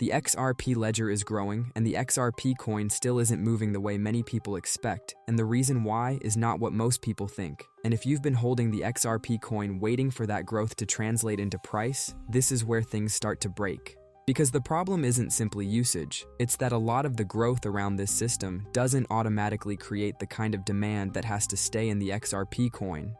The XRP Ledger is growing, and the XRP coin still isn't moving the way many people expect, and the reason why is not what most people think. And if you've been holding the XRP coin waiting for that growth to translate into price, this is where things start to break. Because the problem isn't simply usage, it's that a lot of the growth around this system doesn't automatically create the kind of demand that has to stay in the XRP coin.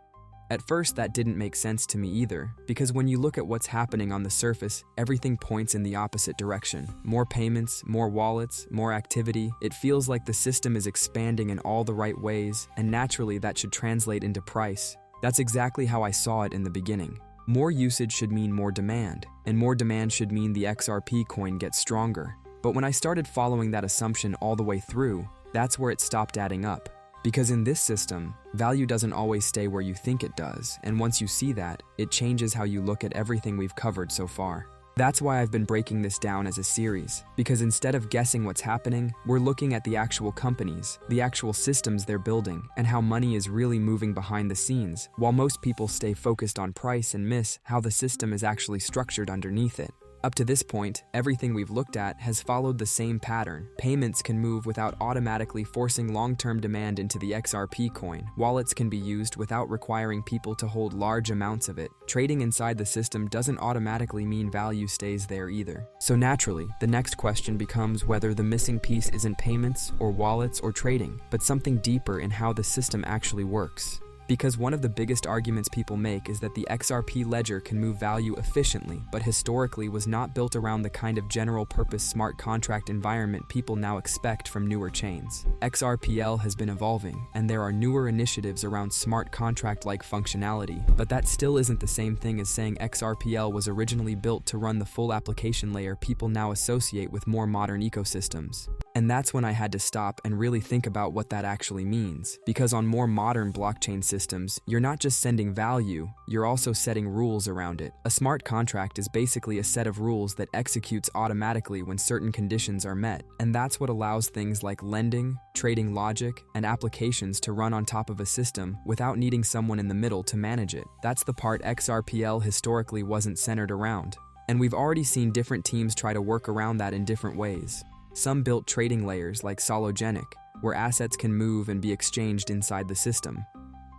At first, that didn't make sense to me either, because when you look at what's happening on the surface, everything points in the opposite direction. More payments, more wallets, more activity. It feels like the system is expanding in all the right ways, and naturally that should translate into price. That's exactly how I saw it in the beginning. More usage should mean more demand, and more demand should mean the XRP coin gets stronger. But when I started following that assumption all the way through, that's where it stopped adding up. Because in this system, value doesn't always stay where you think it does, and once you see that, it changes how you look at everything we've covered so far. That's why I've been breaking this down as a series, because instead of guessing what's happening, we're looking at the actual companies, the actual systems they're building, and how money is really moving behind the scenes, while most people stay focused on price and miss how the system is actually structured underneath it. Up to this point, everything we've looked at has followed the same pattern. Payments can move without automatically forcing long-term demand into the XRP coin. Wallets can be used without requiring people to hold large amounts of it. Trading inside the system doesn't automatically mean value stays there either. So naturally, the next question becomes whether the missing piece isn't payments or wallets or trading, but something deeper in how the system actually works. Because one of the biggest arguments people make is that the XRP ledger can move value efficiently, but historically was not built around the kind of general-purpose smart contract environment people now expect from newer chains. XRPL has been evolving, and there are newer initiatives around smart contract-like functionality, but that still isn't the same thing as saying XRPL was originally built to run the full application layer people now associate with more modern ecosystems. And that's when I had to stop and really think about what that actually means. Because on more modern blockchain systems, you're not just sending value, you're also setting rules around it. A smart contract is basically a set of rules that executes automatically when certain conditions are met. And that's what allows things like lending, trading logic, and applications to run on top of a system without needing someone in the middle to manage it. That's the part XRPL historically wasn't centered around. And we've already seen different teams try to work around that in different ways. Some built trading layers like Sologenic, where assets can move and be exchanged inside the system.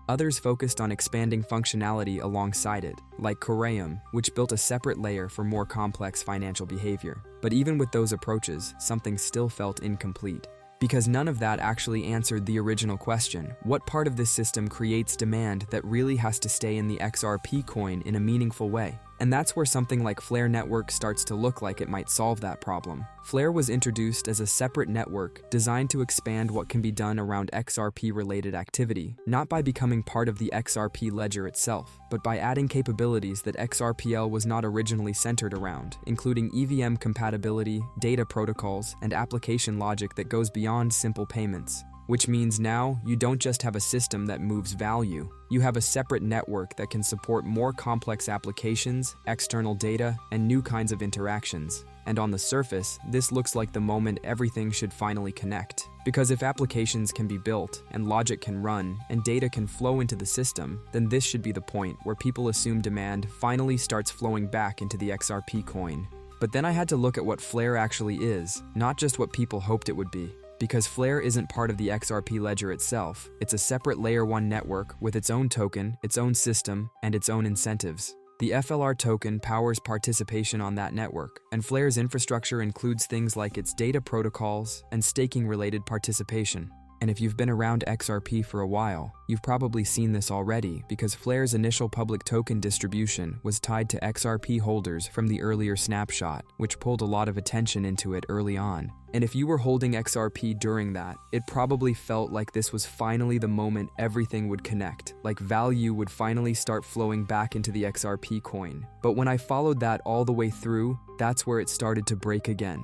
Others focused on expanding functionality alongside it, like Coreum, which built a separate layer for more complex financial behavior. But even with those approaches, something still felt incomplete. Because none of that actually answered the original question: what part of this system creates demand that really has to stay in the XRP coin in a meaningful way? And that's where something like Flare Network starts to look like it might solve that problem. Flare was introduced as a separate network designed to expand what can be done around XRP-related activity, not by becoming part of the XRP ledger itself, but by adding capabilities that XRPL was not originally centered around, including EVM compatibility, data protocols, and application logic that goes beyond simple payments. Which means now, you don't just have a system that moves value, you have a separate network that can support more complex applications, external data, and new kinds of interactions. And on the surface, this looks like the moment everything should finally connect. Because if applications can be built, and logic can run, and data can flow into the system, then this should be the point where people assume demand finally starts flowing back into the XRP coin. But then I had to look at what Flare actually is, not just what people hoped it would be. Because Flare isn't part of the XRP ledger itself, it's a separate Layer 1 network with its own token, its own system, and its own incentives. The FLR token powers participation on that network, and Flare's infrastructure includes things like its data protocols and staking-related participation. And if you've been around XRP for a while, you've probably seen this already because Flare's initial public token distribution was tied to XRP holders from the earlier snapshot, which pulled a lot of attention into it early on. And if you were holding XRP during that, it probably felt like this was finally the moment everything would connect, like value would finally start flowing back into the XRP coin. But when I followed that all the way through, that's where it started to break again.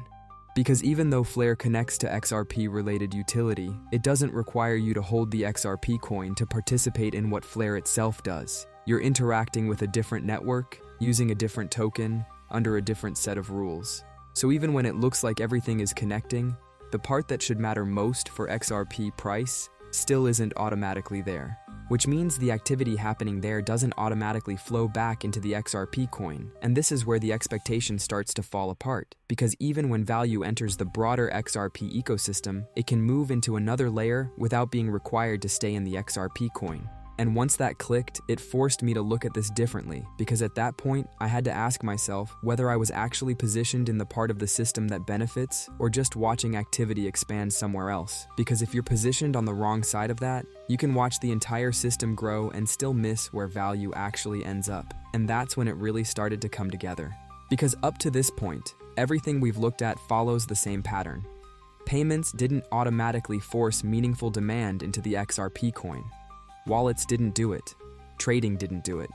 Because even though Flare connects to XRP-related utility, it doesn't require you to hold the XRP coin to participate in what Flare itself does. You're interacting with a different network, using a different token, under a different set of rules. So even when it looks like everything is connecting, the part that should matter most for XRP price still isn't automatically there. which means the activity happening there doesn't automatically flow back into the XRP coin. And this is where the expectation starts to fall apart, because even when value enters the broader XRP ecosystem, it can move into another layer without being required to stay in the XRP coin. And once that clicked, it forced me to look at this differently, because at that point, I had to ask myself whether I was actually positioned in the part of the system that benefits, or just watching activity expand somewhere else. Because if you're positioned on the wrong side of that, you can watch the entire system grow and still miss where value actually ends up. And that's when it really started to come together. Because up to this point, everything we've looked at follows the same pattern. Payments didn't automatically force meaningful demand into the XRP coin. Wallets didn't do it. Trading didn't do it.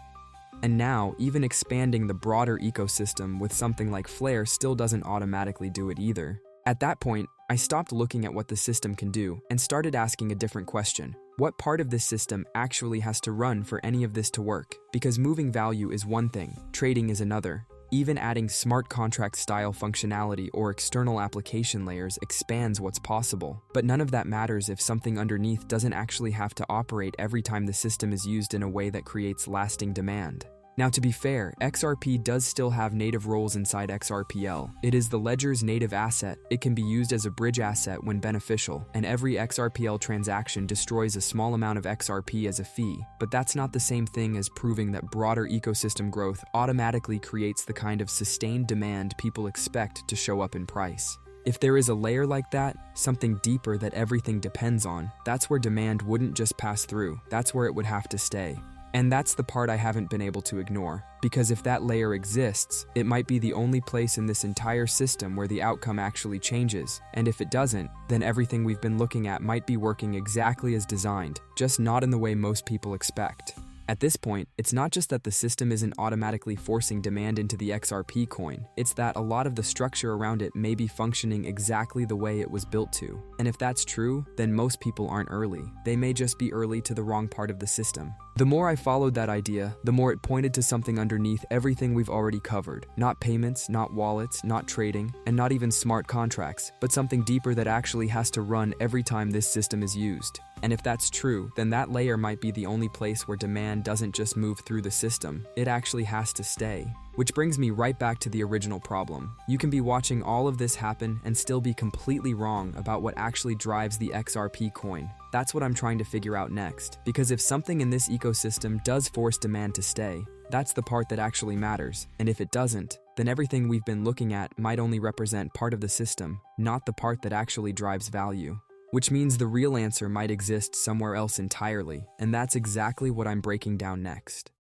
And now, even expanding the broader ecosystem with something like Flare still doesn't automatically do it either. At that point, I stopped looking at what the system can do and started asking a different question. What part of this system actually has to run for any of this to work? Because moving value is one thing, trading is another. Even adding smart contract style functionality or external application layers expands what's possible. But none of that matters if something underneath doesn't actually have to operate every time the system is used in a way that creates lasting demand. Now, to be fair, XRP does still have native roles inside XRPL. It is the ledger's native asset. It can be used as a bridge asset when beneficial, and every XRPL transaction destroys a small amount of XRP as a fee. But that's not the same thing as proving that broader ecosystem growth automatically creates the kind of sustained demand people expect to show up in price. If there is a layer like that, something deeper that everything depends on, that's where demand wouldn't just pass through, that's where it would have to stay. And that's the part I haven't been able to ignore, because if that layer exists, it might be the only place in this entire system where the outcome actually changes, and if it doesn't, then everything we've been looking at might be working exactly as designed, just not in the way most people expect. At this point, it's not just that the system isn't automatically forcing demand into the XRP coin, it's that a lot of the structure around it may be functioning exactly the way it was built to. And if that's true, then most people aren't early. They may just be early to the wrong part of the system. The more I followed that idea, the more it pointed to something underneath everything we've already covered. Not payments, not wallets, not trading, and not even smart contracts, but something deeper that actually has to run every time this system is used. And if that's true, then that layer might be the only place where demand doesn't just move through the system, it actually has to stay. Which brings me right back to the original problem. You can be watching all of this happen and still be completely wrong about what actually drives the XRP coin. That's what I'm trying to figure out next. Because if something in this ecosystem does force demand to stay, that's the part that actually matters. And if it doesn't, then everything we've been looking at might only represent part of the system, not the part that actually drives value. Which means the real answer might exist somewhere else entirely, and that's exactly what I'm breaking down next.